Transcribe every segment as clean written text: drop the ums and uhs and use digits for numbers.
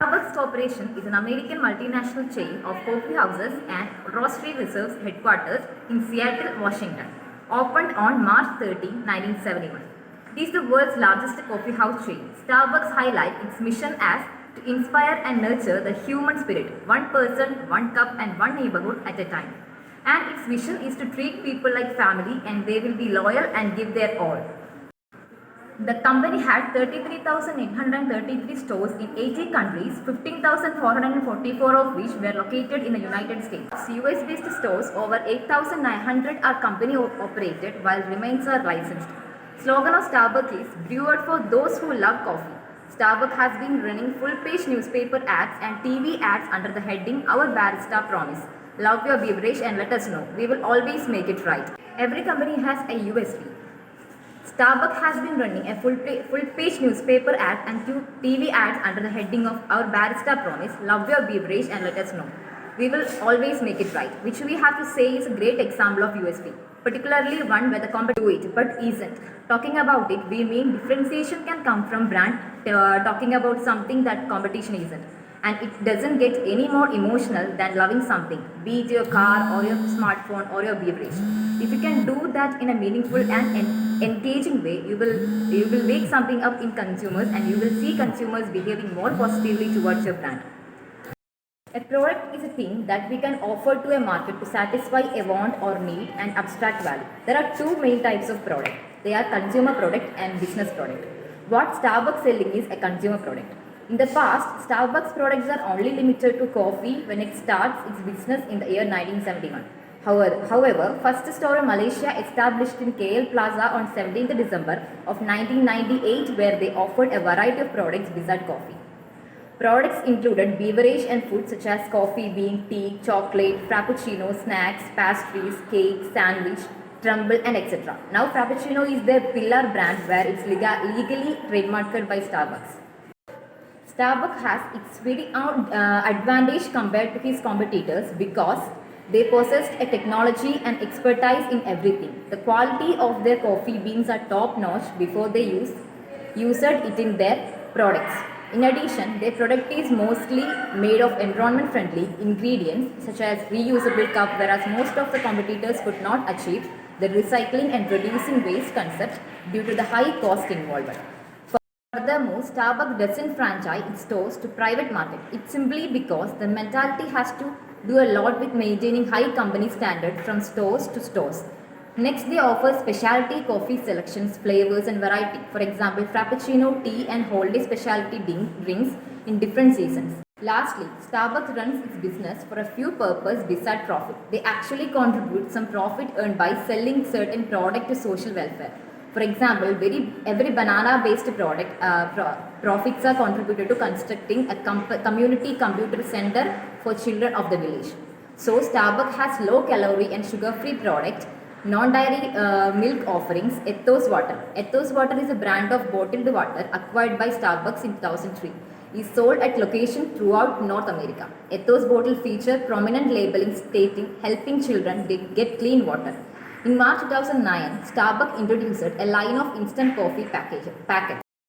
Starbucks Corporation is an American multinational chain of coffee houses and roastery reserves headquarters in Seattle, Washington. Opened on March 30, 1971. It is the world's largest coffee house chain. Starbucks highlights its mission as to inspire and nurture the human spirit, one person, one cup and one neighborhood at a time. And its vision is to treat people like family and they will be loyal and give their all. The company had 33,833 stores in 80 countries, 15,444 of which were located in the United States. US-based stores over 8,900 are company operated while remains are licensed. Slogan of Starbucks is brewed for those who love coffee. Starbucks has been running full-page newspaper ads and TV ads under the heading Our Barista Promise. Love your beverage and let us know. We will always make it right. Every company has a USP. Starbucks has been running a full-page newspaper ad and TV ads under the heading of Our Barista Promise, Love your beverage and let us know. We will always make it right, which we have to say is a great example of USP, particularly one where the competition do it but isn't. Talking about it, we mean differentiation can come from brand talking about something that competition isn't. And it doesn't get any more emotional than loving something, be it your car or your smartphone or your beverage. If you can do that in a meaningful and engaging way, you will wake something up in consumers and you will see consumers behaving more positively towards your brand. A product is a thing that we can offer to a market to satisfy a want or need and abstract value. There are two main types of product. They are consumer product and business product. What Starbucks selling is a consumer product. In the past, Starbucks products are only limited to coffee when it starts its business in the year 1971. However, first store in Malaysia established in KL Plaza on 17th December of 1998 where they offered a variety of products besides coffee. Products included beverage and food such as coffee bean, tea, chocolate, frappuccino, snacks, pastries, cakes, sandwich, crumble and etc. Now Frappuccino is their pillar brand where it's legally trademarked by Starbucks. Starbucks has its very own advantage compared to its competitors because they possessed a technology and expertise in everything. The quality of their coffee beans are top notch before they used it in their products. In addition, their product is mostly made of environment friendly ingredients such as reusable cup, whereas most of the competitors could not achieve the recycling and reducing waste concept due to the high cost involved. Furthermore, Starbucks doesn't franchise its stores to private market. It's simply because the mentality has to do a lot with maintaining high company standards from stores to stores. Next, they offer specialty coffee selections, flavors and variety. For example, Frappuccino, tea and holiday specialty drinks in different seasons. Lastly, Starbucks runs its business for a few purposes besides profit. They actually contribute some profit earned by selling certain product to social welfare. For example, every banana-based product profits are contributed to constructing a community computer center for children of the village. So, Starbucks has low-calorie and sugar-free product, non-dairy milk offerings, Ethos Water. Ethos Water is a brand of bottled water acquired by Starbucks in 2003. It is sold at locations throughout North America. Ethos bottle feature prominent labeling stating helping children get clean water. In March 2009, Starbucks introduced a line of instant coffee packets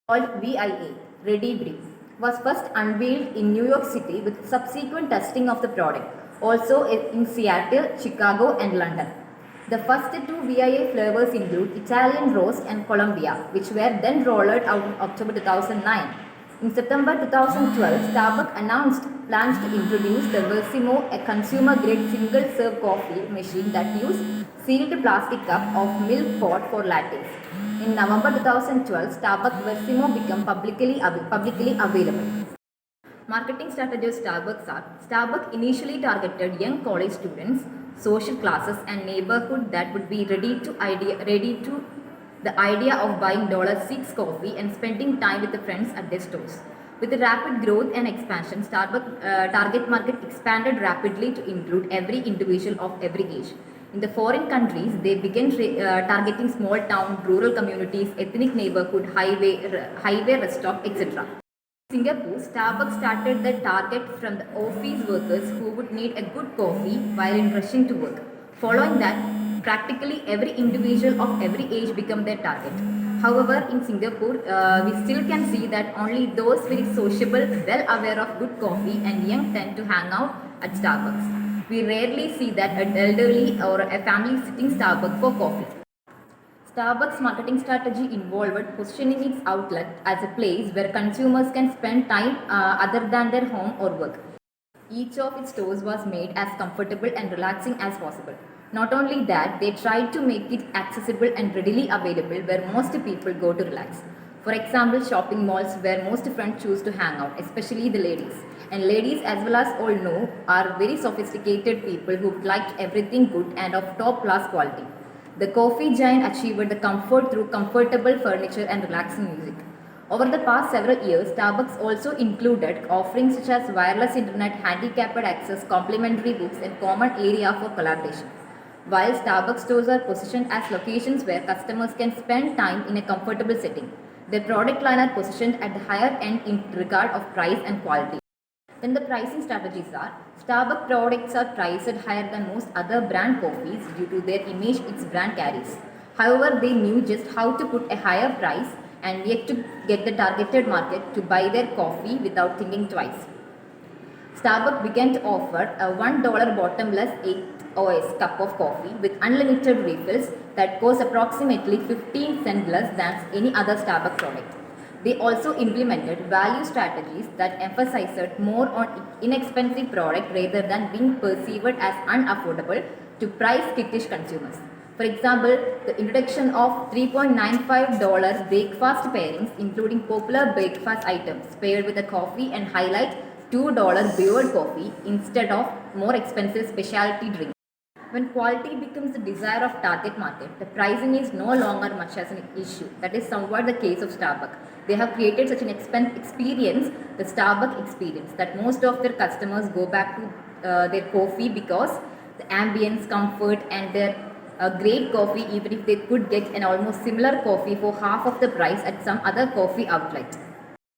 called VIA, Ready Brew, was first unveiled in New York City with subsequent testing of the product, also in Seattle, Chicago and London. The first two VIA flavors include Italian Roast and Colombia, which were then rolled out in October 2009. In September 2012, Starbucks announced plans to introduce the Versimo, a consumer-grade single-serve coffee machine that uses sealed plastic cup of milk pot for lattes. In November 2012, Starbucks Versimo became publicly available. Marketing strategies of Starbucks are: Starbucks initially targeted young college students, social classes and neighborhood that would be ready to the idea of buying $6 coffee and spending time with the friends at their stores. With the rapid growth and expansion, Starbucks target market expanded rapidly to include every individual of every age. In the foreign countries, they began targeting small town, rural communities, ethnic neighborhood, highway rest stop, etc. In Singapore, Starbucks started the target from the office workers who would need a good coffee while in rushing to work. Following that, practically every individual of every age became their target. However, in Singapore, we still can see that only those very sociable, well aware of good coffee and young tend to hang out at Starbucks. We rarely see that an elderly or a family sitting Starbucks for coffee. Starbucks' marketing strategy involved positioning its outlet as a place where consumers can spend time other than their home or work. Each of its stores was made as comfortable and relaxing as possible. Not only that, they tried to make it accessible and readily available where most people go to relax. For example, shopping malls where most friends choose to hang out, especially the ladies. And ladies, as well as all know, are very sophisticated people who liked everything good and of top class quality. The coffee giant achieved the comfort through comfortable furniture and relaxing music. Over the past several years, Starbucks also included offerings such as wireless internet, handicapped access, complimentary books, and common area for collaboration. While Starbucks stores are positioned as locations where customers can spend time in a comfortable setting, their product line are positioned at the higher end in regard of price and quality. Then the pricing strategies are, Starbucks products are priced higher than most other brand coffees due to their image its brand carries. However, they knew just how to put a higher price and yet to get the targeted market to buy their coffee without thinking twice. Starbucks began to offer a $1 bottomless 8 oz cup of coffee with unlimited refills that cost approximately 15 cents less than any other Starbucks product. They also implemented value strategies that emphasized more on inexpensive product rather than being perceived as unaffordable to price-skittish consumers. For example, the introduction of $3.95 breakfast pairings, including popular breakfast items paired with a coffee and highlight $2 brewed coffee instead of more expensive specialty drinks. When quality becomes the desire of target market, the pricing is no longer much as an issue. That is somewhat the case of Starbucks. They have created such an experience, the Starbucks experience, that most of their customers go back to their coffee because the ambience, comfort, and their great coffee, even if they could get an almost similar coffee for half of the price at some other coffee outlet.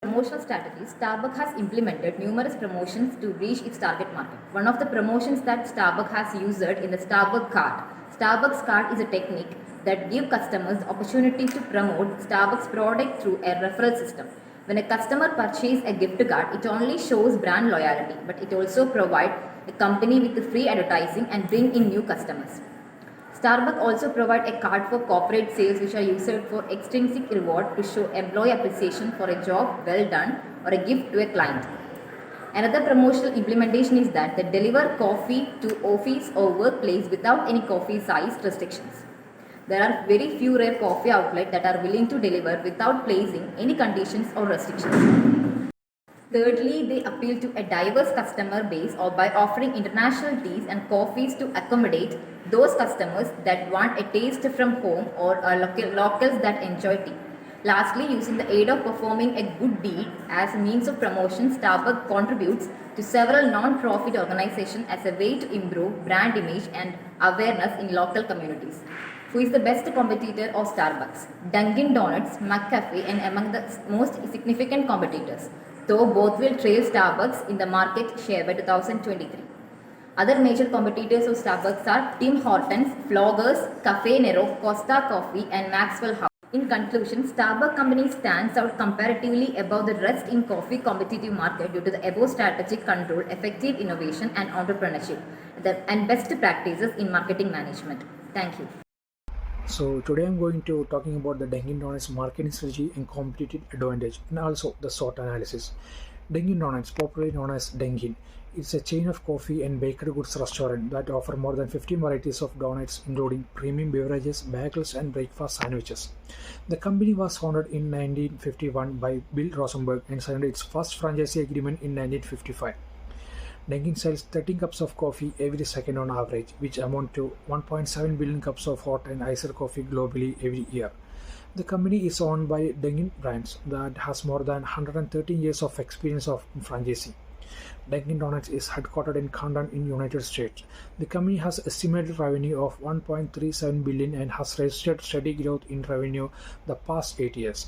Promotional strategies, Starbucks has implemented numerous promotions to reach its target market. One of the promotions that Starbucks has used in the Starbucks card. Starbucks card is a technique that gives customers the opportunity to promote Starbucks product through a referral system. When a customer purchases a gift card, it only shows brand loyalty, but it also provides a company with free advertising and bring in new customers. Starbucks also provides a card for corporate sales which are used for extrinsic reward to show employee appreciation for a job well done or a gift to a client. Another promotional implementation is that they deliver coffee to office or workplace without any coffee size restrictions. There are very few rare coffee outlets that are willing to deliver without placing any conditions or restrictions. Thirdly, they appeal to a diverse customer base or by offering international teas and coffees to accommodate those customers that want a taste from home or locals that enjoy tea. Lastly, using the aid of performing a good deed as a means of promotion, Starbucks contributes to several non-profit organizations as a way to improve brand image and awareness in local communities. Who is the best competitor of Starbucks? Dunkin Donuts, McCafe, and among the most significant competitors, though both will trail Starbucks in the market share by 2023. Other major competitors of Starbucks are Tim Hortons, Floggers, Cafe Nero, Costa Coffee, and Maxwell House. In conclusion, Starbucks company stands out comparatively above the rest in coffee competitive market due to the above strategic control, effective innovation, and entrepreneurship, and best practices in marketing management. Thank you. So today I'm going to talking about the Dunkin Donuts marketing strategy and competitive advantage, and also the SWOT analysis. Dunkin Donuts, popularly known as Dunkin, is a chain of coffee and baked goods restaurant that offer more than 15 varieties of donuts, including premium beverages, bagels, and breakfast sandwiches. The company was founded in 1951 by Bill Rosenberg and signed its first franchisee agreement in 1955. Dunkin sells 13 cups of coffee every second on average, which amount to 1.7 billion cups of hot and iced coffee globally every year. The company is owned by Dunkin Brands that has more than 113 years of experience of franchising. Dunkin Donuts is headquartered in Canton in United States. The company has estimated revenue of 1.37 billion and has registered steady growth in revenue the past 8 years.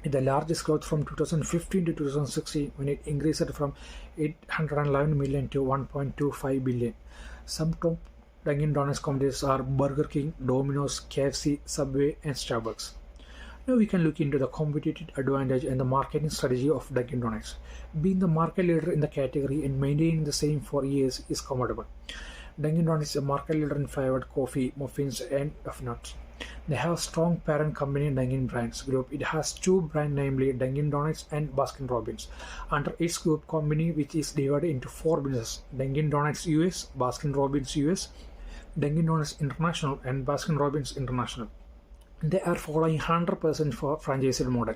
The largest growth from 2015 to 2016 when it increased from 811 million to 1.25 billion. Some top Dunkin Donuts companies are Burger King, Domino's, KFC, Subway, and Starbucks. Now we can look into the competitive advantage and the marketing strategy of Dunkin' Donuts. Being the market leader in the category and maintaining the same for years is commendable. Dunkin' Donuts is a market leader in flavored coffee, muffins, and donuts. They have a strong parent company Dunkin' Brands Group. It has two brands, namely Dunkin' Donuts and Baskin Robbins. Under its group company, which is divided into four businesses: Dunkin' Donuts US, Baskin Robbins US, Dunkin' Donuts International, and Baskin Robbins International. They are following 100% for franchise model.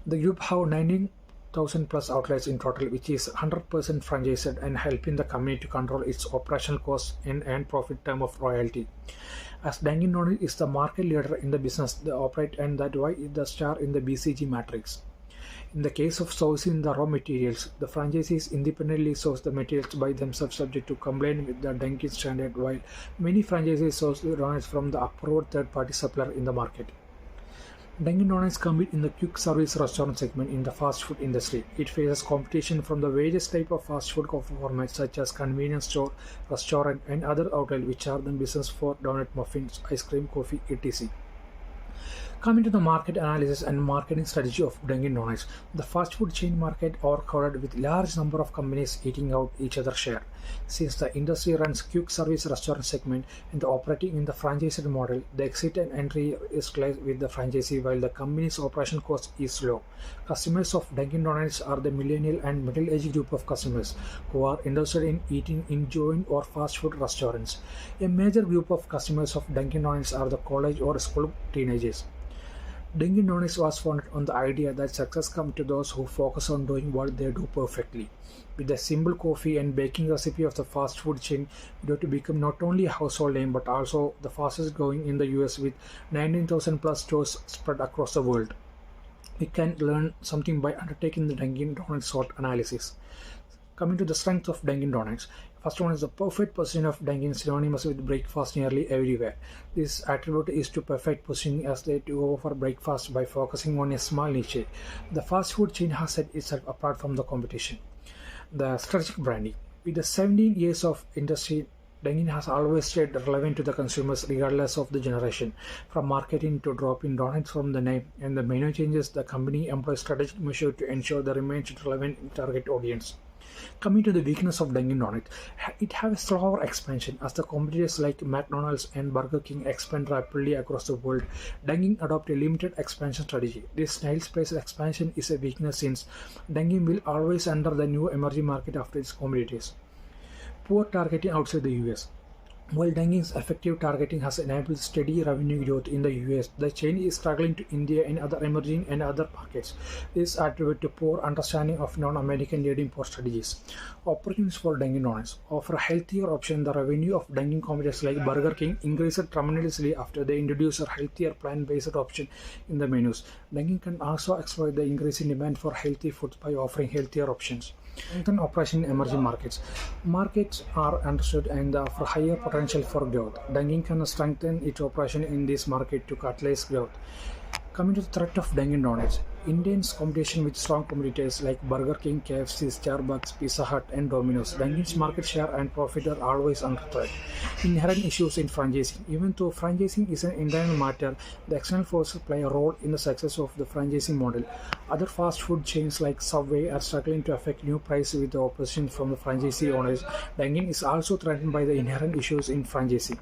The group have 19,000 plus outlets in total, which is 100% franchised and helping the company to control its operational costs and profit term of royalty. As Dunkin' Donuts is the market leader in the business they operate, and that why it the star in the BCG matrix. In the case of sourcing the raw materials, the franchisees independently source the materials by themselves subject to complying with the Dunkin standard, while many franchisees source the donuts from the approved third-party supplier in the market. Dunkin' Donuts compete in the quick service restaurant segment in the fast food industry. It faces competition from the various type of fast food coffee formats such as convenience store, restaurant, and other outlets which are the business for donut, muffins, ice cream, coffee, etc. Coming to the market analysis and marketing strategy of Dunkin' Donuts, the fast food chain market are crowded with large number of companies eating out each other's share. Since the industry runs quick service restaurant segment and operating in the franchised model, the exit and entry is close with the franchisee while the company's operation cost is low. Customers of Dunkin' Donuts are the millennial and middle-aged group of customers who are interested in eating in joint or fast food restaurants. A major group of customers of Dunkin' Donuts are the college or school teenagers. Dunkin' Donuts was founded on the idea that success comes to those who focus on doing what they do perfectly. With the simple coffee and baking recipe of the fast food chain, it ought to become not only a household name but also the fastest growing in the US with 19,000 plus stores spread across the world. We can learn something by undertaking the Dunkin' Donuts SWOT analysis. Coming to the strength of Dunkin' Donuts, first one is the perfect position of Dunkin' synonymous with breakfast nearly everywhere. This attribute is to perfect positioning as they do offer breakfast by focusing on a small niche. The fast food chain has set itself apart from the competition. The strategic branding. With the 17 years of industry, Dunkin' has always stayed relevant to the consumers regardless of the generation. From marketing to dropping donuts from the name and the menu changes, the company employs strategic measures to ensure the remains relevant in target audience. Coming to the weakness of Dunkin' Donuts, it has a slower expansion as the competitors like McDonald's and Burger King expand rapidly across the world. Dunkin' adopt a limited expansion strategy. This snail-paced expansion is a weakness since Dunkin' will always enter the new emerging market after its competitors. Poor targeting outside the US. While Dunkin's effective targeting has enabled steady revenue growth in the US, the chain is struggling to India and other emerging and other markets. This is attributed to poor understanding of non-American leading port strategies. Opportunities for Dunkin' Donuts offer a healthier option. The revenue of Dunkin' competitors like Burger King increased tremendously after they introduced a healthier plant-based option in the menus. Dunkin' can also exploit the increasing demand for healthy foods by offering healthier options. Strengthen operation in emerging markets. Markets are understood and offer higher potential for growth. Dunkin' can strengthen its operation in this market to catalyze growth. Coming to the threat of Dunkin' Donuts, intense competition with strong competitors like Burger King, KFC, Starbucks, Pizza Hut, and Domino's. Dunkin's market share and profit are always under threat. Inherent issues in franchising. Even though franchising is an internal matter, the external forces play a role in the success of the franchising model. Other fast food chains like Subway are struggling to affect new price with the opposition from the franchisee owners. Dunkin' is also threatened by the inherent issues in franchising.